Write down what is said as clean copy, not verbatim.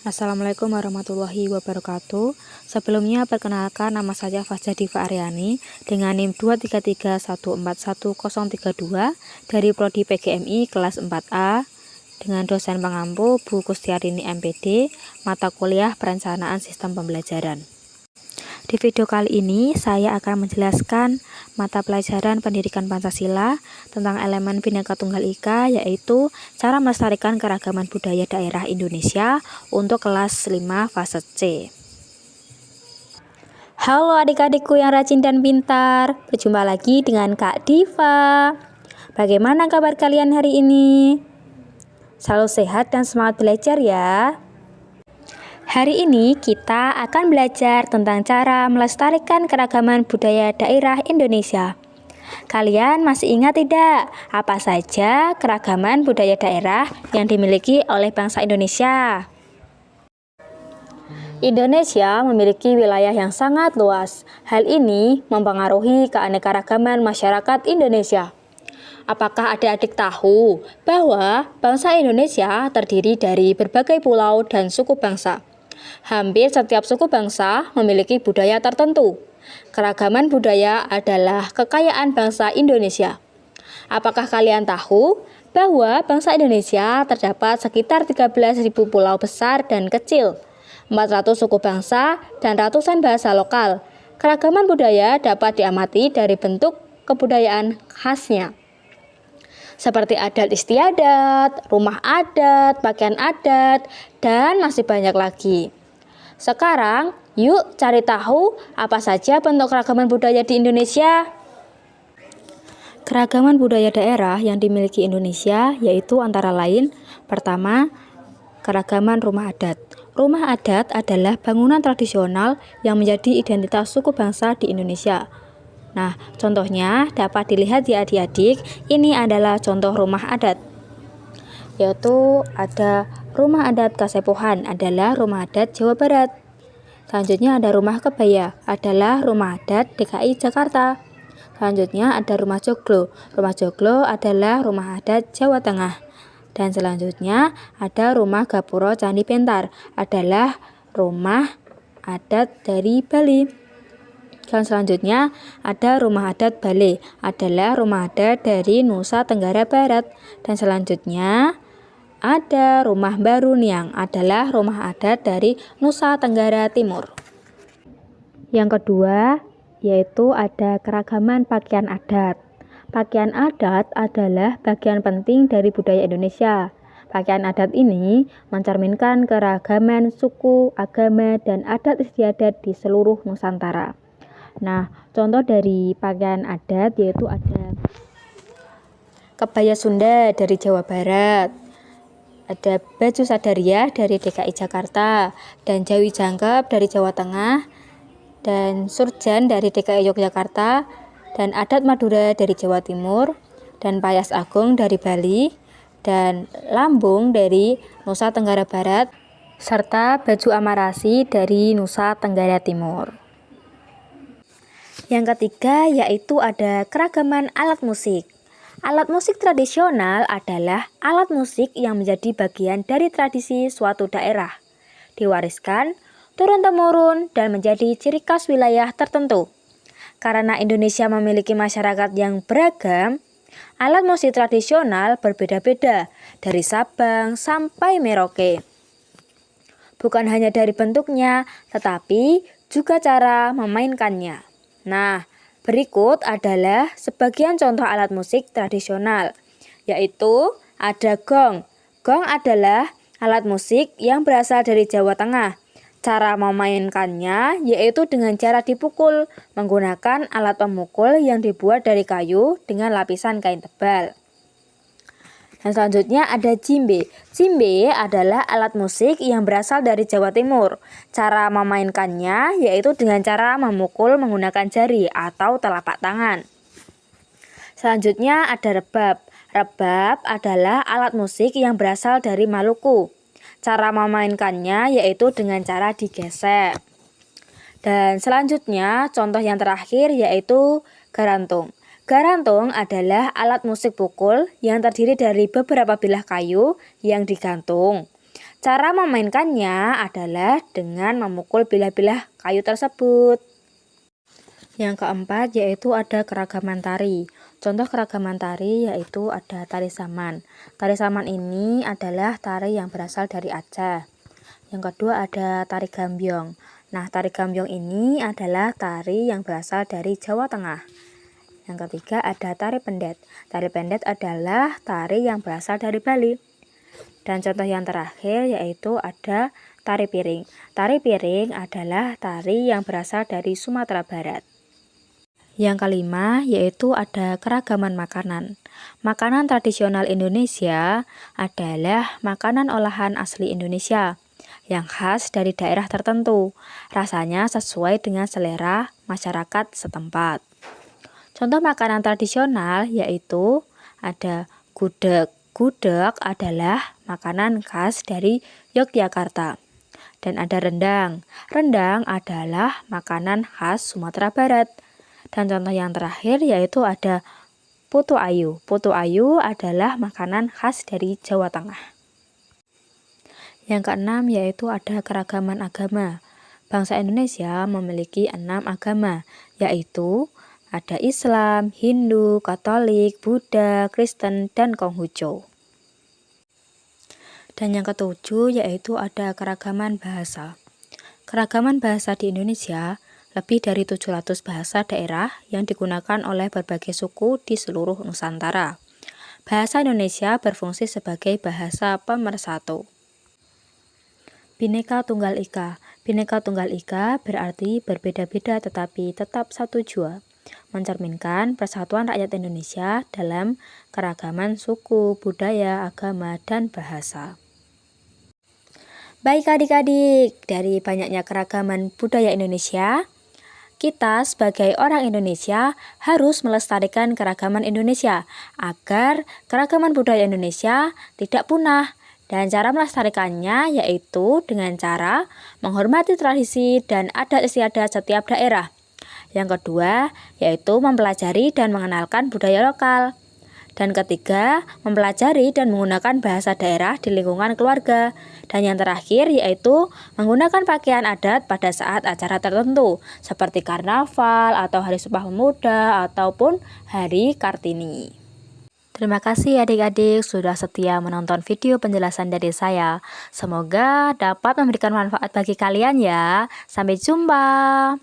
Assalamualaikum warahmatullahi wabarakatuh. Sebelumnya perkenalkan, nama saya Fasja Diva Aryani dengan NIM 233141032 dari Prodi PGMI kelas 4A dengan dosen pengampu Bu Kustiarini MPD, mata kuliah Perencanaan Sistem Pembelajaran. Di video kali ini saya akan menjelaskan mata pelajaran Pendidikan Pancasila tentang elemen Bhinneka Tunggal Ika, yaitu cara melestarikan keragaman budaya daerah Indonesia untuk kelas 5 fase C. Halo adik-adikku yang rajin dan pintar, berjumpa lagi dengan Kak Diva. Bagaimana kabar kalian hari ini? Selalu sehat dan semangat belajar ya. Hari ini kita akan belajar tentang cara melestarikan keragaman budaya daerah Indonesia. Kalian masih ingat tidak apa saja keragaman budaya daerah yang dimiliki oleh bangsa Indonesia? Indonesia memiliki wilayah yang sangat luas. Hal ini mempengaruhi keanekaragaman masyarakat Indonesia. Apakah adik-adik tahu bahwa bangsa Indonesia terdiri dari berbagai pulau dan suku bangsa? Hampir setiap suku bangsa memiliki budaya tertentu. Keragaman budaya adalah kekayaan bangsa Indonesia. Apakah kalian tahu bahwa bangsa Indonesia terdapat sekitar 13.000 pulau besar dan kecil, 400 suku bangsa, dan ratusan bahasa lokal? Keragaman budaya dapat diamati dari bentuk kebudayaan khasnya, seperti adat istiadat, rumah adat, pakaian adat, dan masih banyak lagi. Sekarang, yuk cari tahu apa saja bentuk keragaman budaya di Indonesia. Keragaman budaya daerah yang dimiliki Indonesia yaitu antara lain, pertama, keragaman rumah adat. Rumah adat adalah bangunan tradisional yang menjadi identitas suku bangsa di Indonesia. Nah, contohnya dapat dilihat ya adik-adik, ini adalah contoh rumah adat. Yaitu ada rumah adat Kasepuhan adalah rumah adat Jawa Barat. Selanjutnya ada rumah kebaya adalah rumah adat DKI Jakarta. Selanjutnya ada rumah joglo. Rumah joglo adalah rumah adat Jawa Tengah. Dan selanjutnya ada rumah gapura Candi Pentar adalah rumah adat dari Bali. Dan selanjutnya ada rumah adat Bale adalah rumah adat dari Nusa Tenggara Barat. Dan selanjutnya ada rumah baru Niang adalah rumah adat dari Nusa Tenggara Timur. Yang kedua yaitu ada keragaman pakaian adat. Pakaian adat adalah bagian penting dari budaya Indonesia. Pakaian adat ini mencerminkan keragaman suku, agama, dan adat istiadat di seluruh Nusantara. Nah, contoh dari pakaian adat yaitu ada kebaya Sunda dari Jawa Barat, ada baju Sadaria dari DKI Jakarta, dan Jawi Jangkep dari Jawa Tengah, dan Surjan dari DKI Yogyakarta, dan adat Madura dari Jawa Timur, dan Payas Agung dari Bali, dan Lambung dari Nusa Tenggara Barat, serta baju Amarasi dari Nusa Tenggara Timur. Yang ketiga yaitu ada keragaman alat musik. Alat musik tradisional adalah alat musik yang menjadi bagian dari tradisi suatu daerah, diwariskan turun-temurun dan menjadi ciri khas wilayah tertentu. Karena Indonesia memiliki masyarakat yang beragam, alat musik tradisional berbeda-beda dari Sabang sampai Merauke. Bukan hanya dari bentuknya, tetapi juga cara memainkannya. Nah, berikut adalah sebagian contoh alat musik tradisional, yaitu ada gong. Gong adalah alat musik yang berasal dari Jawa Tengah. Cara memainkannya yaitu dengan cara dipukul menggunakan alat pemukul yang dibuat dari kayu dengan lapisan kain tebal. Dan selanjutnya ada djembe. Djembe adalah alat musik yang berasal dari Jawa Timur. Cara memainkannya yaitu dengan cara memukul menggunakan jari atau telapak tangan. Selanjutnya ada rebab. Rebab adalah alat musik yang berasal dari Maluku. Cara memainkannya yaitu dengan cara digesek. Dan selanjutnya contoh yang terakhir yaitu garantung. Garantung adalah alat musik pukul yang terdiri dari beberapa bilah kayu yang digantung. Cara memainkannya adalah dengan memukul bilah-bilah kayu tersebut. Yang keempat yaitu ada keragaman tari. Contoh keragaman tari yaitu ada tari saman. Tari saman ini adalah tari yang berasal dari Aceh. Yang kedua ada tari gambyong. Nah, tari gambyong ini adalah tari yang berasal dari Jawa Tengah. Yang ketiga ada tari pendet. Tari pendet adalah tari yang berasal dari Bali. Dan contoh yang terakhir yaitu ada tari piring. Tari piring adalah tari yang berasal dari Sumatera Barat. Yang kelima yaitu ada keragaman makanan. Makanan tradisional Indonesia adalah makanan olahan asli Indonesia yang khas dari daerah tertentu. Rasanya sesuai dengan selera masyarakat setempat. Contoh makanan tradisional yaitu ada gudeg. Gudeg adalah makanan khas dari Yogyakarta. Dan ada rendang. Rendang adalah makanan khas Sumatera Barat. Dan contoh yang terakhir yaitu ada putu ayu. Putu ayu adalah makanan khas dari Jawa Tengah. Yang keenam yaitu ada keragaman agama. Bangsa Indonesia memiliki 6 agama, yaitu ada Islam, Hindu, Katolik, Buddha, Kristen, dan Konghucu. Dan yang ketujuh yaitu ada keragaman bahasa. Keragaman bahasa di Indonesia lebih dari 700 bahasa daerah yang digunakan oleh berbagai suku di seluruh Nusantara. Bahasa Indonesia berfungsi sebagai bahasa pemersatu. Bhinneka Tunggal Ika. Bhinneka Tunggal Ika berarti berbeda-beda tetapi tetap satu jua, mencerminkan persatuan rakyat Indonesia dalam keragaman suku, budaya, agama, dan bahasa. Baik adik-adik, dari banyaknya keragaman budaya Indonesia, kita sebagai orang Indonesia harus melestarikan keragaman Indonesia agar keragaman budaya Indonesia tidak punah. Dan cara melestarikannya yaitu dengan cara menghormati tradisi dan adat istiadat setiap daerah. Yang kedua yaitu mempelajari dan mengenalkan budaya lokal. Dan ketiga, mempelajari dan menggunakan bahasa daerah di lingkungan keluarga. Dan yang terakhir yaitu menggunakan pakaian adat pada saat acara tertentu seperti karnaval atau Hari Sumpah Pemuda ataupun Hari Kartini. Terima kasih adik-adik sudah setia menonton video penjelasan dari saya. Semoga dapat memberikan manfaat bagi kalian ya. Sampai jumpa.